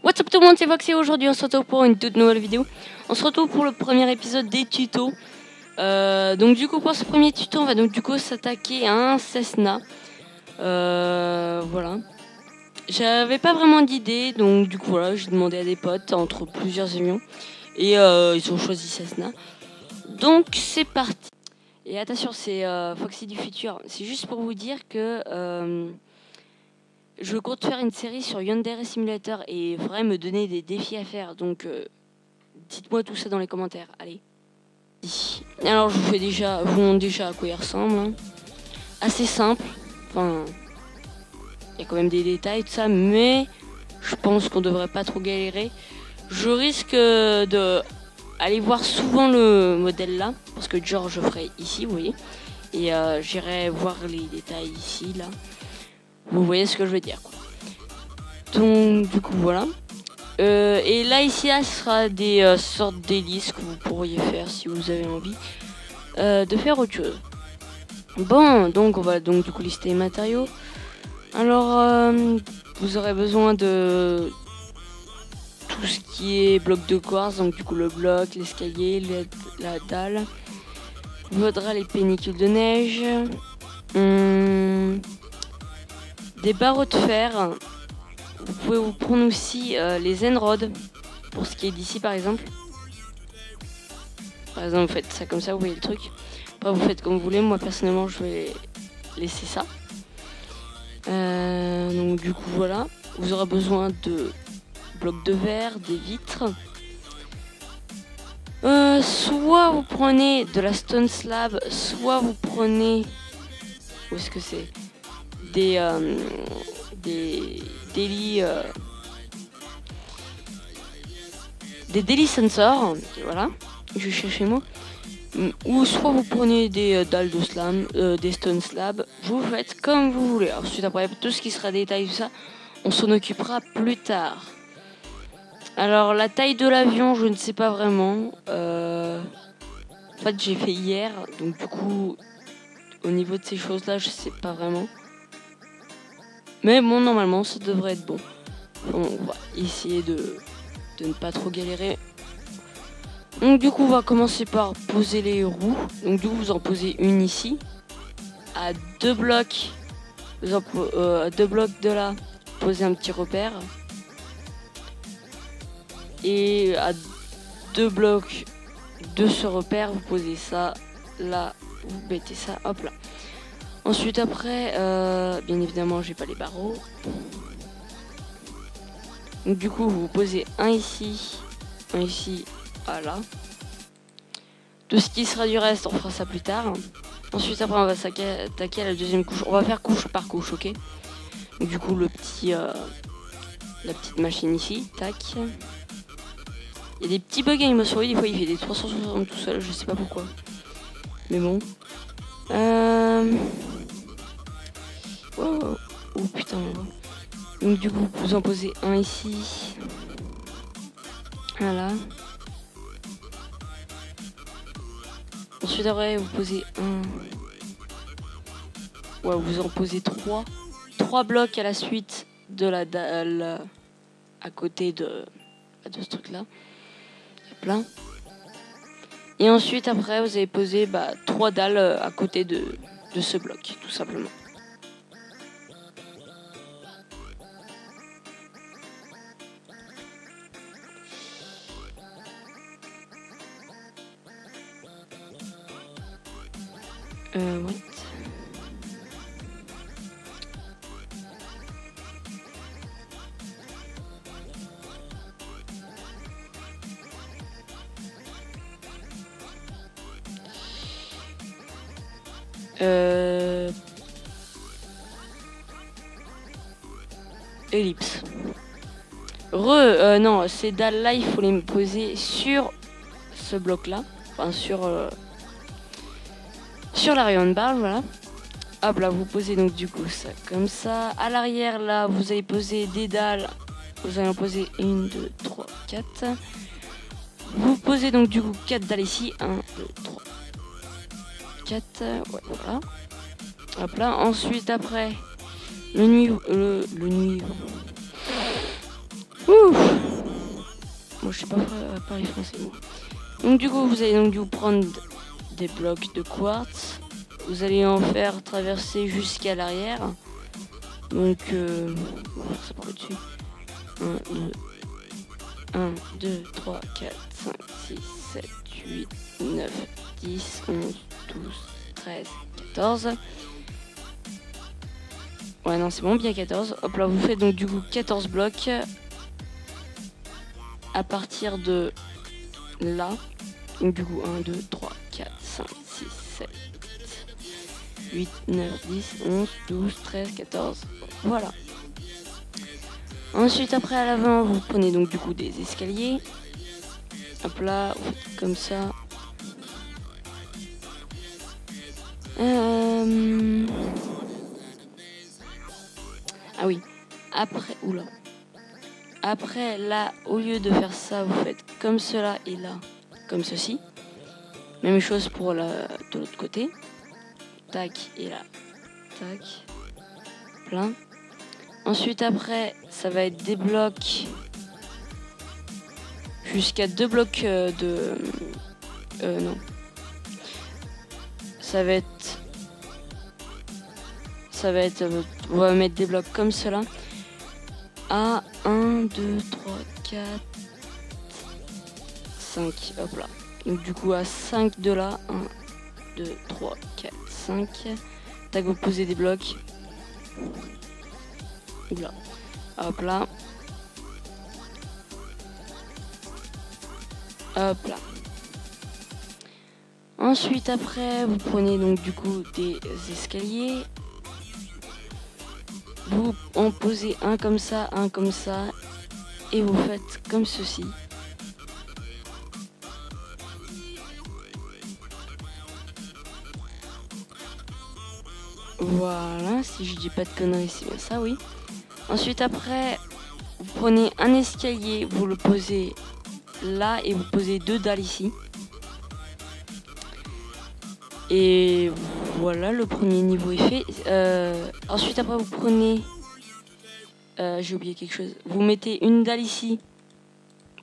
What's up tout le monde, c'est Fox et aujourd'hui on se retrouve pour une toute nouvelle vidéo. On se retrouve pour le premier épisode des tutos. Donc du coup pour ce premier tuto on va donc du coup s'attaquer à un Cessna. Voilà. J'avais pas vraiment d'idée, donc du coup voilà, j'ai demandé à des potes entre plusieurs avions. Et ils ont choisi Cessna. Donc c'est parti. Et attention, c'est Foxy du futur. C'est juste pour vous dire que je compte faire une série sur Yandere Simulator et il faudrait me donner des défis à faire. Donc dites-moi tout ça dans les commentaires. Allez. Alors je vous montre déjà à quoi il ressemble. Hein. Assez simple. Enfin, il y a quand même des détails tout ça, mais je pense qu'on devrait pas trop galérer. Je risque de aller voir souvent le modèle là, parce que genre je ferai ici, vous voyez. Et j'irai voir les détails ici, là. Vous voyez ce que je veux dire, quoi. Donc du coup voilà. Et là ici là, ce sera des sortes d'hélices que vous pourriez faire si vous avez envie de faire autre chose. Bon, donc on va donc du coup lister les matériaux. Alors vous aurez besoin de tout ce qui est bloc de quartz, donc du coup le bloc, l'escalier, la dalle. Il faudra les pellicules de neige, des barreaux de fer. Vous pouvez vous prendre aussi les Zenrod pour ce qui est d'ici par exemple. Par exemple, vous faites ça comme ça, vous voyez le truc. Après, vous faites comme vous voulez. Moi personnellement, je vais laisser ça. Donc du coup voilà, vous aurez besoin de blocs de verre, des vitres. Soit vous prenez de la stone slab, soit vous prenez, où est-ce que c'est, des daily sensors, voilà, je cherche les mots. Ou soit vous prenez des dalles de slam, des stone slab, vous faites comme vous voulez. Ensuite après tout ce qui sera détail, tout ça, on s'en occupera plus tard. Alors la taille de l'avion, je ne sais pas vraiment. En fait j'ai fait hier, donc du coup au niveau de ces choses là je sais pas vraiment. Mais bon, normalement ça devrait être bon. On va essayer de ne pas trop galérer. Donc du coup on va commencer par poser les roues. Donc du coup vous en posez une ici. À 2 blocs, à 2 blocs de là, posez un petit repère. Et à 2 blocs de ce repère, vous posez ça là, vous mettez ça, hop là. Ensuite après, bien évidemment j'ai pas les barreaux. Donc du coup vous posez un ici, voilà. Tout ce qui sera du reste, on fera ça plus tard. Ensuite après on va s'attaquer à la deuxième couche. On va faire couche par couche, ok. Donc, du coup la petite machine ici, tac. Il y a des petits bugs à Imosori, des fois il fait des 360 tout seul, je sais pas pourquoi. Mais bon. Oh putain. Donc du coup vous en posez un ici. Voilà. Ensuite après vous posez un. Ouais, vous en posez 3. 3 blocs à la suite de la dalle à côté de ce truc là. Plein. Et ensuite après vous allez poser 3 dalles à côté de ce bloc, tout simplement. What? Ellipse. Non, ces dalles là, il faut les poser sur ce bloc là, enfin sur l'Arion bar, voilà. Hop là, vous posez donc du coup ça comme ça. À l'arrière là, vous allez poser des dalles. Vous allez en poser 1, 2, 3, 4. Vous posez donc du coup 4 dalles ici. 1, 2, 3, 4. Ouais, voilà. Hop là. Ensuite après, le niveau. Ouf. Moi je sais pas parler français moi. Donc du coup vous allez donc du coup prendre des blocs de quartz. Vous allez en faire traverser jusqu'à l'arrière. Donc on va faire ça par le dessus. 1, 2, 3, 4, 5, 6, 7, 8, 9, 10, 11, 12, 13, 14. Ouais non c'est bon, bien 14. Hop là vous faites donc du coup 14 blocs à partir de là. Donc du coup 1, 2, 3, 4, 5, 6, 7, 8, 9, 10, 11, 12, 13, 14. Voilà. Ensuite après à l'avant vous prenez donc du coup des escaliers. Hop là, vous faites comme ça. Ah oui. Après, oula. Après là, au lieu de faire ça, vous faites comme cela et là, comme ceci. Même chose pour de l'autre côté. Tac et là. Tac. Plein. Ensuite après, ça va être des blocs jusqu'à 2 blocs de... non. Ça va être... on va mettre des blocs comme cela. À 1, 2, 3, 4, 5. Hop là. Donc du coup à 5 de là. 1, 2, 3, 4, 5. Tac, vous posez des blocs. Oula. Hop là. Hop là. Ensuite après vous prenez donc du coup des escaliers. Vous en posez un comme ça et vous faites comme ceci. Voilà, si je dis pas de conneries, c'est bien ça, oui. Ensuite après, vous prenez un escalier, vous le posez là et vous posez 2 dalles ici. Et voilà, le premier niveau est fait. Ensuite après vous prenez... j'ai oublié quelque chose. Vous mettez une dalle ici.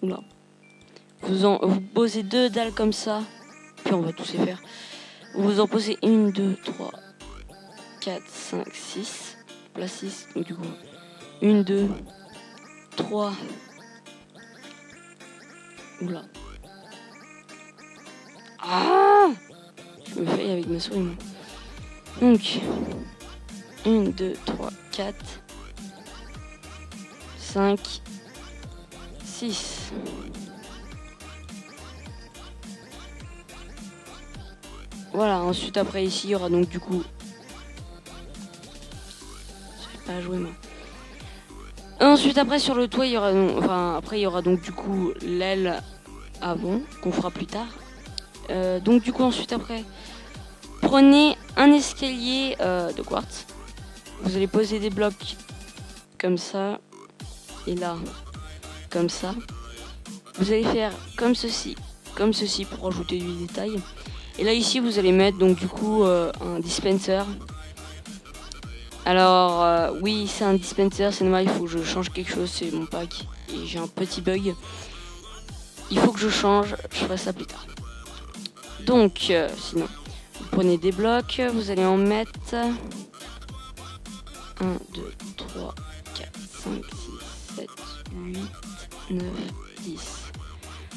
Oula. Vous posez 2 dalles comme ça. Puis on va tous les faire. Vous en posez 1, 2, 3, 4, 5, 6. Là 6. Donc du coup 1, 2, 3. Oula. Ah, je me fais avec ma souris moi. Donc 1, 2, 3, 4, 5, 6. Voilà, ensuite après ici il y aura donc du coup... J'arrive pas à jouer moi. Ensuite après sur le toit il y aura donc... Enfin après il y aura donc du coup l'aile avant qu'on fera plus tard. Donc du coup ensuite après prenez un escalier de quartz. Vous allez poser des blocs comme ça. Et là comme ça. Vous allez faire comme ceci pour rajouter du détail. Et là ici vous allez mettre donc du coup un dispenser. Alors oui c'est un dispenser, c'est normal, il faut que je change quelque chose, c'est mon pack et j'ai un petit bug. Il faut que je change, je ferai ça plus tard. Donc sinon vous prenez des blocs, vous allez en mettre 1, 2, 3, 4, 5, 6, 7, 8, 9, 10.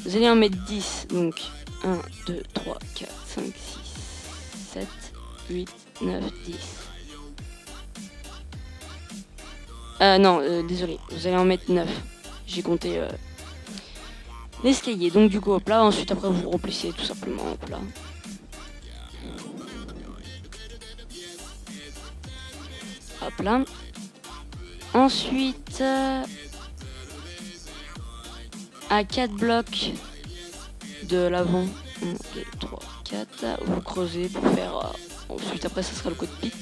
Vous allez en mettre 10, donc 1, 2, 3, 4, 5, 6, 7, 8, 9, 10. Non, désolé, vous allez en mettre 9. J'ai compté l'escalier. Donc du coup, hop là, ensuite après vous remplissez tout simplement, hop là. Hop là. Ensuite, à 4 blocs de l'avant, 1, 2, 3, 4, vous creusez pour faire... ensuite après ça sera le code pit.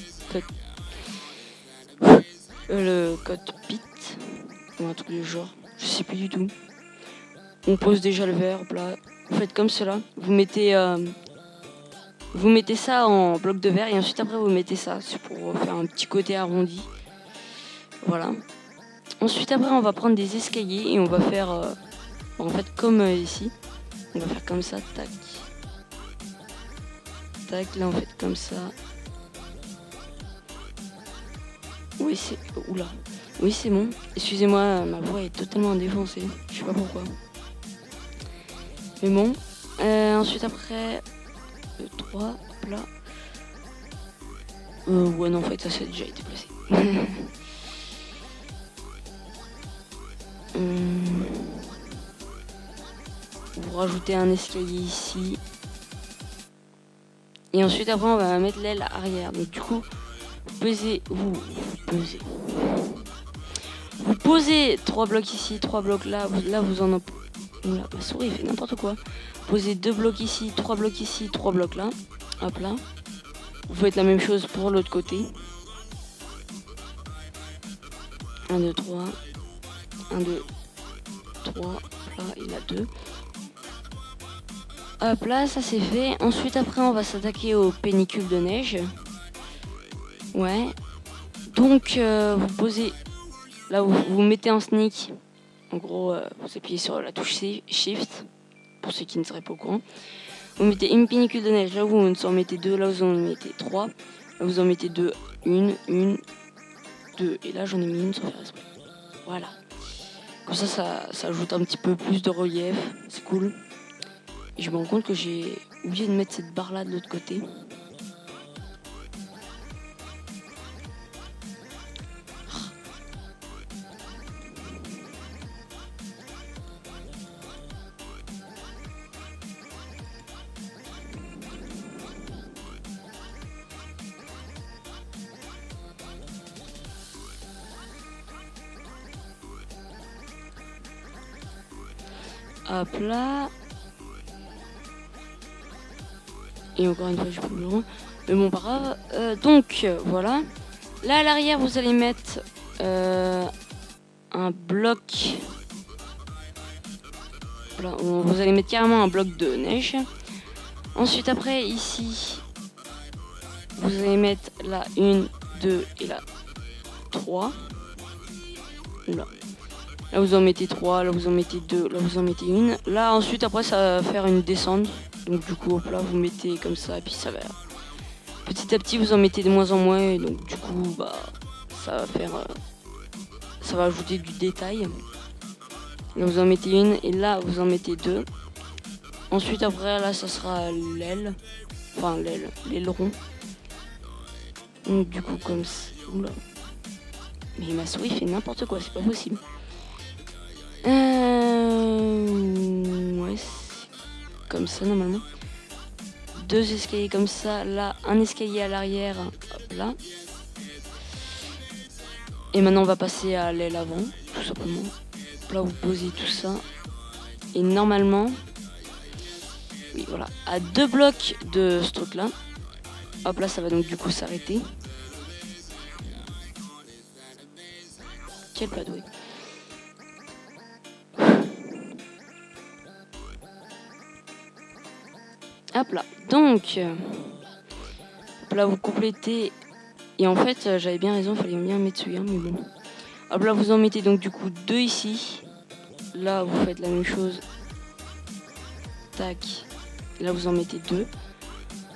Le code pit, ou un truc du genre, je sais plus du tout. On pose déjà le verre, hop là. Vous faites comme cela, vous mettez ça en bloc de verre et ensuite après vous mettez ça, c'est pour faire un petit côté arrondi. Voilà. Ensuite après on va prendre des escaliers et on va faire Bon, en fait, comme ici, on va faire comme ça, tac. Tac, là on fait comme ça. Oui, c'est... Oula. Oui, c'est bon. Excusez-moi, ma voix est totalement défoncée. Je sais pas pourquoi. Mais bon. Ensuite, après... 3, hop là. Ouais, non, en fait, ça, c'est déjà été placé. Vous rajoutez un escalier ici. Et ensuite, après, on va mettre l'aile arrière. Donc, du coup, vous posez 3 blocs ici, 3 blocs là. Là, vous en... Oula, ma souris fait n'importe quoi. Posez 2 blocs ici, 3 blocs ici, 3 blocs là. Hop là. Vous faites la même chose pour l'autre côté. 1, 2, 3. 1, 2, 3. Là, il a 2. Hop là, ça c'est fait. Ensuite, après, on va s'attaquer aux pénicules de neige. Ouais. Donc, vous posez... Là, vous mettez en sneak. En gros, vous appuyez sur la touche Shift. Pour ceux qui ne seraient pas au courant. Vous mettez une pénicule de neige. Là, vous en mettez 2. Là, vous en mettez 3. Là, vous en mettez 2. 1, 2. Et là, j'en ai mis une sans faire exprès. Voilà. Comme ça ajoute un petit peu plus de relief. C'est cool. Et je me rends compte que j'ai oublié de mettre cette barre là de l'autre côté. Hop là. Et encore une fois, je peux le rendre. Mais bon, pas grave. Donc, voilà. Là, à l'arrière, vous allez mettre un bloc. Vous allez mettre carrément un bloc de neige. Ensuite, après, ici, vous allez mettre là 1, 2 et là 3. Oula. Là, vous en mettez 3, là, vous en mettez 2, là, vous en mettez 1. Là, ensuite, après, ça va faire une descente. Donc, du coup, hop là, vous mettez comme ça, et puis ça va... Petit à petit, vous en mettez de moins en moins, et donc, du coup, bah, ça va faire... ça va ajouter du détail. Là, vous en mettez une, et là, vous en mettez 2. Ensuite, après, là, ça sera l'aile. Enfin, l'aileron. Donc, du coup, comme ça... Oula. Mais ma souris fait n'importe quoi, c'est pas possible. Ouais, comme ça normalement. 2 escaliers comme ça, là, un escalier à l'arrière, hop là. Et maintenant on va passer à l'aile avant, tout simplement. Là vous posez tout ça. Et normalement, oui voilà, à 2 blocs de ce truc là. Hop là ça va donc du coup s'arrêter. Quel padoué. Hop là, donc hop là vous complétez. Et en fait j'avais bien raison, il fallait bien mettre celui-là, mais bon. Hop là vous en mettez donc du coup 2 ici. Là vous faites la même chose. Tac. Là vous en mettez 2.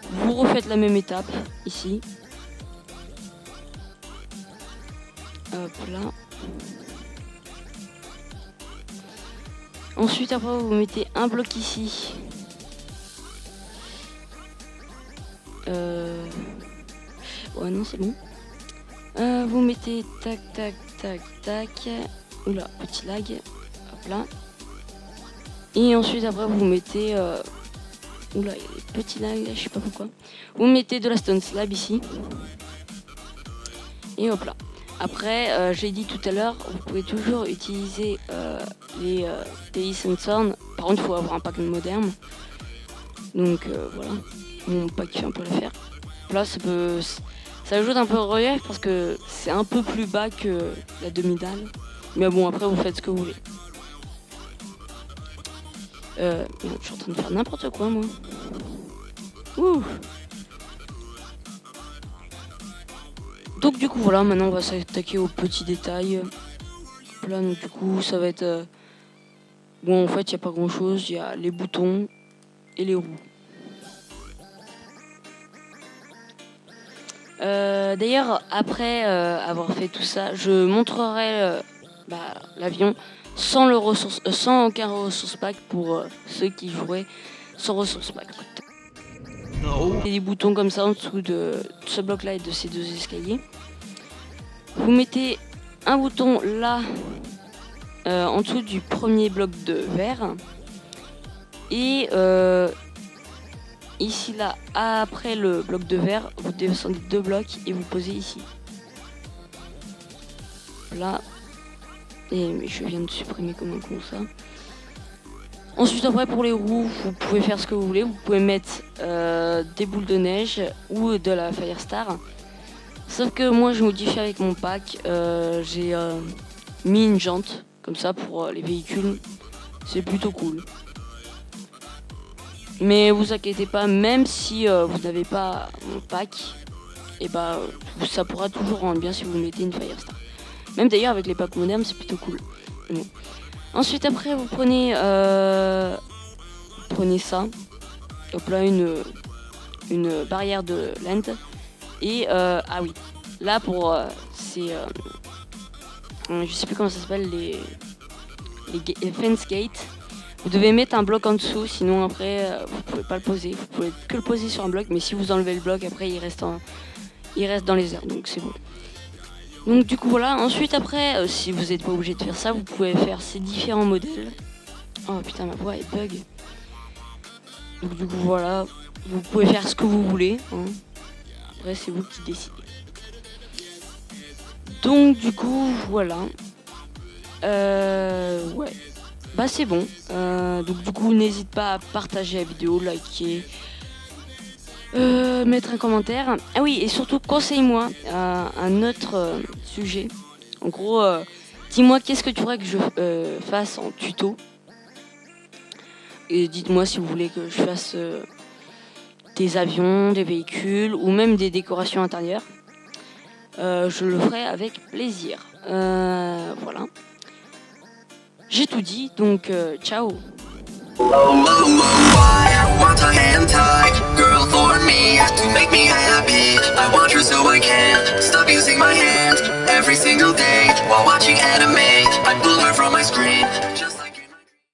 Vous refaites la même étape ici. Hop là. Ensuite après vous mettez un bloc ici. Ouais non c'est bon. Vous mettez tac tac tac tac. Oula, petit lag. Hop là. Et ensuite après vous mettez oula, il y a des petits lags, je sais pas pourquoi. Vous mettez de la stone slab ici. Et hop là. Après, j'ai dit tout à l'heure, vous pouvez toujours utiliser les TI Sensor. Par contre, il faut avoir un pack moderne. Donc voilà, mon pack fait un peu l'affaire. Là, ça ajoute un peu de relief parce que c'est un peu plus bas que la demi-dalle. Mais bon, après, vous faites ce que vous voulez. Je suis en train de faire n'importe quoi, moi. Ouh. Donc du coup voilà, maintenant on va s'attaquer aux petits détails. Là donc du coup ça va être Bon, en fait, il n'y a pas grand chose. Il y a les boutons et les roues. D'ailleurs, après avoir fait tout ça, je montrerai l'avion sans aucun ressource pack pour ceux qui joueraient sans ressource pack. Il y a des boutons comme ça en dessous de ce bloc-là et de ces 2 escaliers. Vous mettez un bouton là, en dessous du premier bloc de verre. Et ici, là, après le bloc de verre, vous descendez 2 blocs et vous posez ici. Là. Et mais je viens de supprimer comme un con ça. Ensuite, après, pour les roues, vous pouvez faire ce que vous voulez. Vous pouvez mettre des boules de neige ou de la Firestar. Sauf que moi, je modifie avec mon pack. J'ai mis une jante, comme ça, pour les véhicules. C'est plutôt cool. Mais vous inquiétez pas, même si vous n'avez pas mon pack, et ça pourra toujours rendre bien si vous mettez une Firestar. Même d'ailleurs, avec les packs modernes, c'est plutôt cool. Bon. Ensuite, après, vous prenez ça. Hop là, une barrière de lent. Et ah oui, là pour je sais plus comment ça s'appelle, les fence gates. Vous devez mettre un bloc en dessous, sinon après vous pouvez pas le poser. Vous pouvez que le poser sur un bloc, mais si vous enlevez le bloc, après il reste dans les airs, donc c'est bon. Donc du coup voilà, ensuite après, si vous n'êtes pas obligé de faire ça, vous pouvez faire ces différents modèles. Oh putain, ma voix elle bug. Donc du coup voilà, vous pouvez faire ce que vous voulez. Hein. Après c'est vous qui décidez. Donc du coup voilà. Ouais. Bah c'est bon. Donc du coup n'hésite pas à partager la vidéo, liker. Mettre un commentaire. Ah oui, et surtout conseille-moi un autre sujet. En gros, dis-moi qu'est-ce que tu voudrais que je fasse en tuto. Et dites-moi si vous voulez que je fasse des avions, des véhicules ou même des décorations intérieures. Je le ferai avec plaisir. Voilà. J'ai tout dit, donc ciao. Want a hand tied, girl for me, to make me happy. I want you so I can't stop using my hands every single day while watching anime. I pull her from my screen.